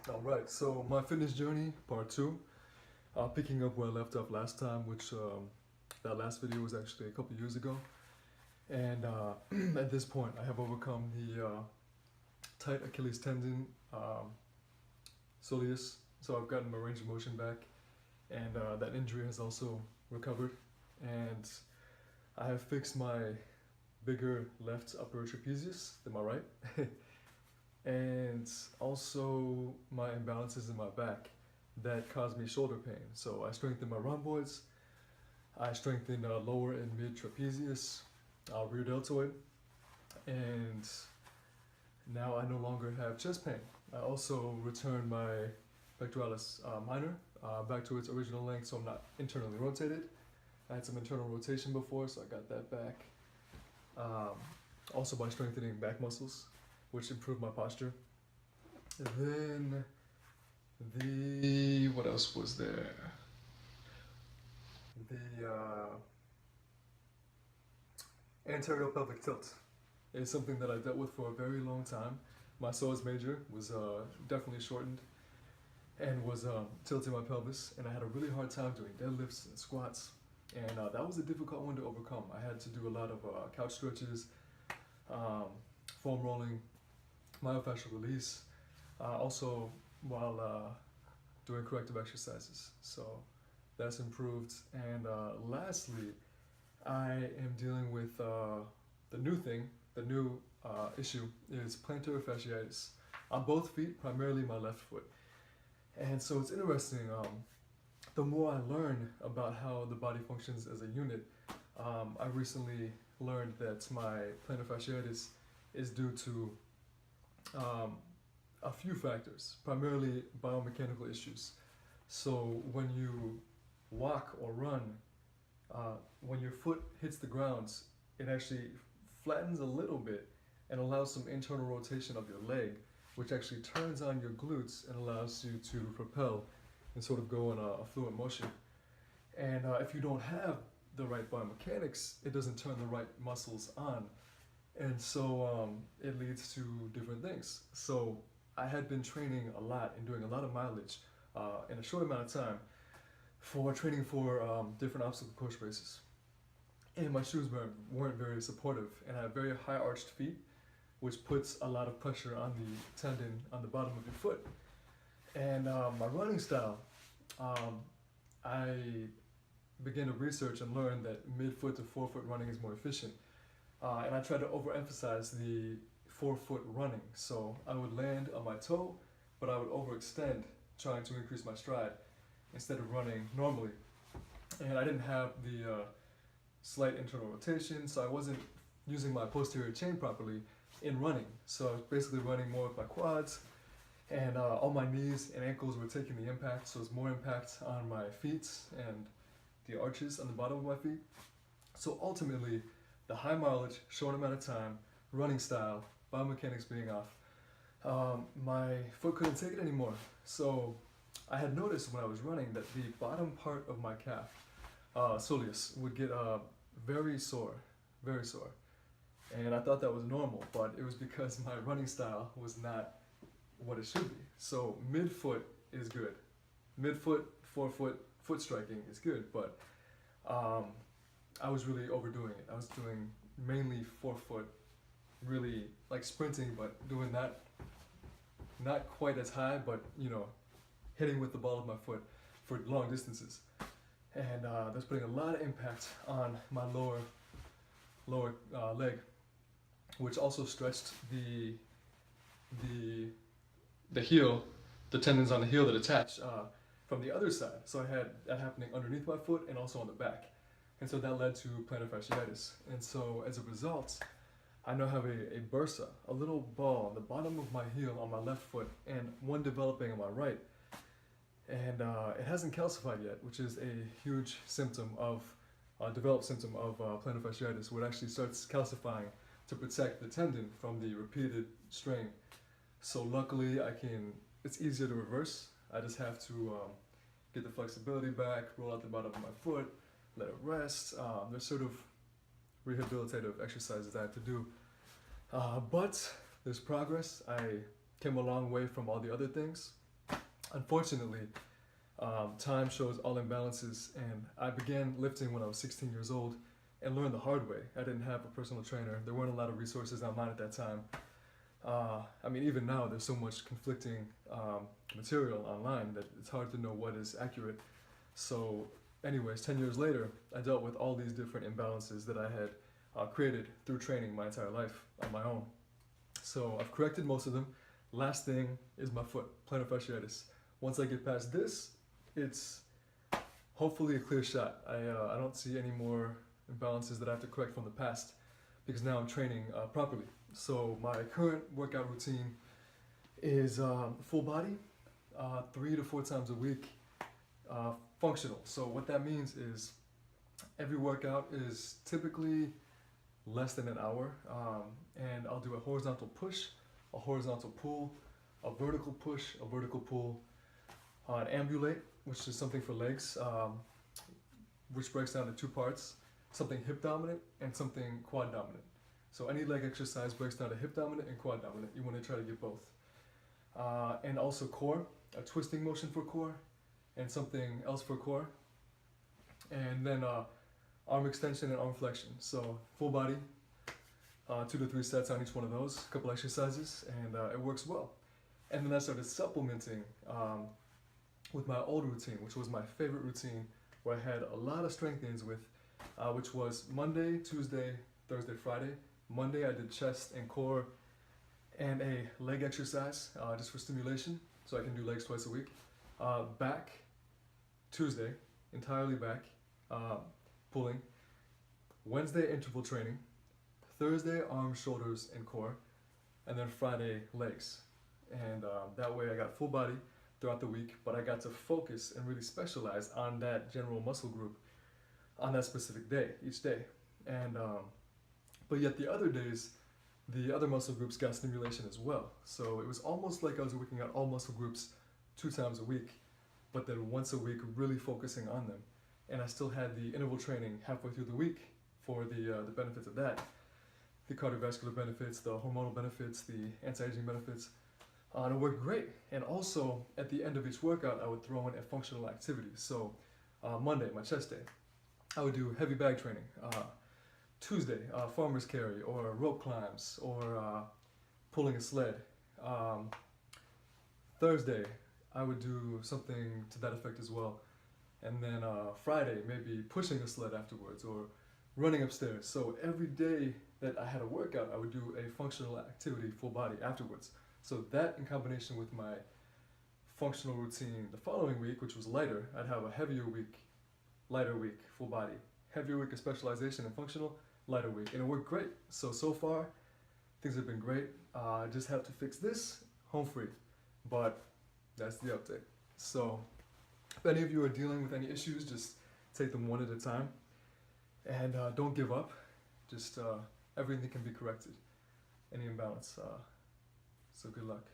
Alright, so my fitness journey, part two. Picking up where I left off last time, which that last video was actually a couple years ago. And at this point, I have overcome the tight Achilles tendon, soleus. So I've gotten my range of motion back, and that injury has also recovered. And I have fixed my bigger left upper trapezius than my right. And also my imbalances in my back that caused me shoulder pain. So I strengthened my rhomboids, I strengthened lower and mid trapezius, rear deltoid, and now I no longer have chest pain. I also returned my pectoralis minor back to its original length, so I'm not internally rotated. I had some internal rotation before, so I got that back. Also by strengthening back muscles, which improved my posture. And then what else was there? The anterior pelvic tilt is something that I dealt with for a very long time. My psoas major was definitely shortened and was tilting my pelvis, and I had a really hard time doing deadlifts and squats, and that was a difficult one to overcome. I had to do a lot of couch stretches, foam rolling, myofascial release, also while doing corrective exercises. So that's improved. And lastly, I am dealing with the new thing. The new issue is plantar fasciitis on both feet, primarily my left foot. And so it's interesting. The more I learn about how the body functions as a unit, I recently learned that my plantar fasciitis is due to a few factors, primarily biomechanical issues. So when you walk or run, when your foot hits the ground, it actually flattens a little bit and allows some internal rotation of your leg, which actually turns on your glutes and allows you to propel and sort of go in a fluid motion. And if you don't have the right biomechanics, it doesn't turn the right muscles on. And so it leads to different things. So I had been training a lot and doing a lot of mileage in a short amount of time for training for different obstacle course races. And my shoes weren't very supportive, and I have very high arched feet, which puts a lot of pressure on the tendon on the bottom of your foot. And my running style, I began to research and learn that mid-foot to forefoot running is more efficient. And I tried to overemphasize the forefoot running. So I would land on my toe, but I would overextend, trying to increase my stride instead of running normally. And I didn't have the slight internal rotation, so I wasn't using my posterior chain properly in running. So I was basically running more with my quads, and all my knees and ankles were taking the impact, so it's more impact on my feet and the arches on the bottom of my feet. So ultimately, the high mileage, short amount of time, running style, biomechanics being off, my foot couldn't take it anymore. So I had noticed when I was running that the bottom part of my calf, soleus, would get very sore, very sore. And I thought that was normal, but it was because my running style was not what it should be. So mid-foot is good. Mid-foot, forefoot, foot striking is good, but I was really overdoing it. I was doing mainly forefoot, really like sprinting, but doing that not quite as high, but hitting with the ball of my foot for long distances. And that's putting a lot of impact on my lower leg, which also stretched the heel, the tendons on the heel that attach from the other side. So I had that happening underneath my foot and also on the back. And so that led to plantar fasciitis. And so as a result, I now have a bursa, a little ball on the bottom of my heel on my left foot and one developing on my right. And it hasn't calcified yet, which is a huge symptom of, developed symptom of plantar fasciitis, where it actually starts calcifying to protect the tendon from the repeated strain. So luckily it's easier to reverse. I just have to get the flexibility back, roll out the bottom of my foot, let it rest. There's sort of rehabilitative exercises I have to do. But there's progress. I came a long way from all the other things. Unfortunately, time shows all imbalances, and I began lifting when I was 16 years old and learned the hard way. I didn't have a personal trainer. There weren't a lot of resources online at that time. I mean, even now, there's so much conflicting material online that it's hard to know what is accurate. So, anyways, 10 years later, I dealt with all these different imbalances that I had created through training my entire life on my own. So, I've corrected most of them. Last thing is my foot, plantar fasciitis. Once I get past this, it's hopefully a clear shot. I don't see any more imbalances that I have to correct from the past because now I'm training properly. So my current workout routine is full body, 3 to 4 times a week, functional. So what that means is every workout is typically less than an hour, and I'll do a horizontal push, a horizontal pull, a vertical push, a vertical pull, an ambulate, which is something for legs, which breaks down to 2 parts, something hip dominant and something quad dominant. So any leg exercise breaks down to hip dominant and quad dominant. You want to try to get both. And also core, a twisting motion for core and something else for core. And then arm extension and arm flexion. So full body, 2 to 3 sets on each one of those, a couple exercises, and it works well. And then I started supplementing with my old routine, which was my favorite routine, where I had a lot of strength gains with, which was Monday, Tuesday, Thursday, Friday. Monday I did chest and core and a leg exercise just for stimulation, so I can do legs twice a week. Back, Tuesday, entirely back, pulling. Wednesday, interval training. Thursday, arms, shoulders, and core. And then Friday, legs. And that way I got full body throughout the week, but I got to focus and really specialize on that general muscle group on that specific day, each day. And but yet the other days, the other muscle groups got stimulation as well. So it was almost like I was working out all muscle groups 2 times a week, but then once a week really focusing on them. And I still had the interval training halfway through the week for the benefits of that. The cardiovascular benefits, the hormonal benefits, the anti-aging benefits. And it worked great. And also, at the end of each workout, I would throw in a functional activity. So Monday, my chest day, I would do heavy bag training. Tuesday, farmer's carry or rope climbs or pulling a sled. Thursday, I would do something to that effect as well. And then Friday, maybe pushing a sled afterwards or running upstairs. So every day that I had a workout, I would do a functional activity, full body afterwards. So that in combination with my functional routine the following week, which was lighter, I'd have a heavier week, lighter week, full body. Heavier week of specialization and functional, lighter week. And it worked great. So far, things have been great. I just have to fix this, home free. But that's the update. So if any of you are dealing with any issues, just take them one at a time. And don't give up. Just everything can be corrected. Any imbalance. So good luck.